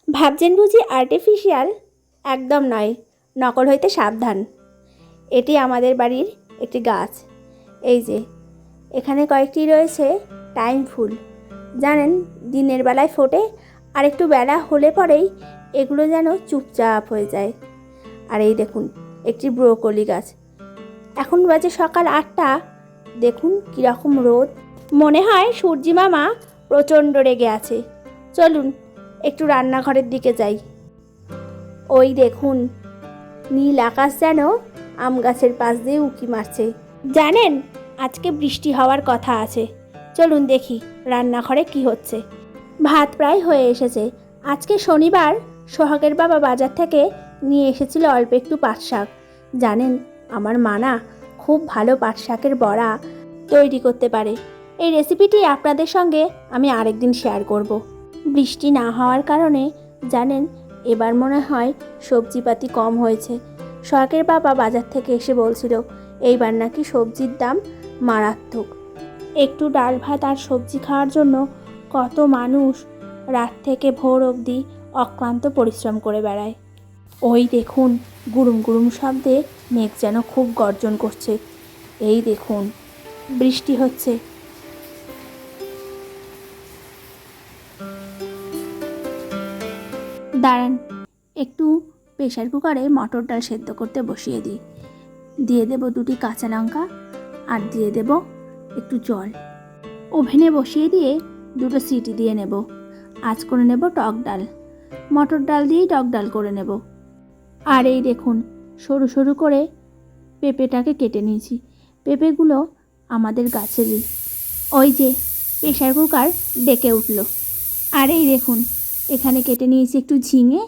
ভাবছেন বুঝি আর্টিফিশিয়াল? একদম নয়, নকল হইতে সাবধান। এটি আমাদের বাড়ির একটি গাছ। এই যে এখানে কয়েকটি রয়েছে টাইম ফুল। জানেন, দিনের বেলায় ফোটে, আর একটু বেলা হলে পরেই এগুলো যেন চুপচাপ হয়ে যায়। আর এই দেখুন একটি ব্রোকলি গাছ। এখন বাজে সকাল 8টা। দেখুন কীরকম রোদ। মনে হয় সূর্যি মামা প্রচণ্ড রেগে আছে। চলুন একটু রান্নাঘরের দিকে যাই। ওই দেখুন নীল আকাশ যেন আম গাছের পাশ দিয়ে উঁকি মারছে। জানেন, আজকে বৃষ্টি হওয়ার কথা আছে। চলুন দেখি রান্নাঘরে কি হচ্ছে। ভাত প্রায় হয়ে এসেছে। আজকে শনিবার, সোহাগের বাবা বাজার থেকে নিয়ে এসেছিল অল্প একটু পাট শাক। জানেন, আমার মা না খুব ভালো পাট শাকের বড়া তৈরি করতে পারে। এই রেসিপিটি আপনাদের সঙ্গে আমি আরেকদিন শেয়ার করব। বৃষ্টি না হওয়ার কারণে জানেন এবার মনে হয় সবজিপাতি কম হয়েছে। সোহাগের বাবা বাজার থেকে এসে বলছিল এইবার নাকি সবজির দাম মারাত্মক। একটু ডাল ভাত আর সবজি খাওয়ার জন্য কত মানুষ রাত থেকে ভোর অবধি অক্লান্ত পরিশ্রম করে বেড়ায়। ওই দেখুন গুড়ুম গুড়ুম শব্দে মেঘ যেন খুব গর্জন করছে। এই দেখুন বৃষ্টি হচ্ছে। দাঁড়ান, একটু প্রেশার কুকারে মটর ডাল সেদ্ধ করতে বসিয়ে দিই। দিয়ে দেব 2টি কাঁচা লঙ্কা আর দিয়ে দেব একটু জল। ওভেনে বসিয়ে দিয়ে 2টো সিটি দিয়ে নেব। আজ করে নেব টক ডাল, মটর ডাল দিয়েই টক ডাল করে নেব। আর এই দেখুন সরু সরু করে পেঁপেটাকে কেটে নিয়েছি। পেঁপেগুলো আমাদের গাছেরই। ওই যে প্রেশার কুকার ডেকে উঠল। আর এই দেখুন এখানে কেটে নিয়েছি একটু ঝিঙে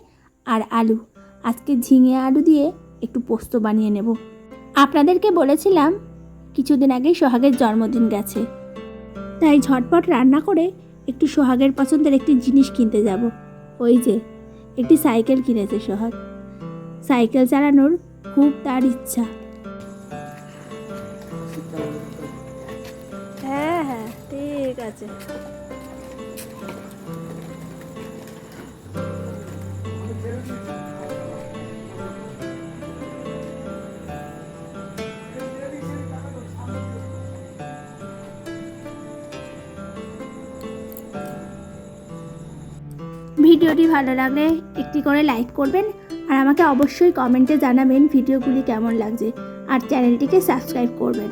আর আলু। আজকে ঝিঙে আলু দিয়ে একটু পোস্ত বানিয়ে নেব। আপনাদেরকে বলেছিলাম কিছুদিন আগেই সোহাগের জন্মদিন গেছে, তাই ঝটপট রান্না করে একটু সোহাগের পছন্দের একটি জিনিস কিনতে যাব। ওই যে একটি সাইকেল কিনেছে সোহাগ। সাইকেল চালানোর খুব তার ইচ্ছা। হ্যাঁ হ্যাঁ ঠিক আছে। ভিডিওটি ভালো লাগলে একটি করে লাইক করবেন, আর আমাকে অবশ্যই কমেন্টে জানাবেন ভিডিওগুলি কেমন লাগছে, আর চ্যানেলটিকে সাবস্ক্রাইব করবেন।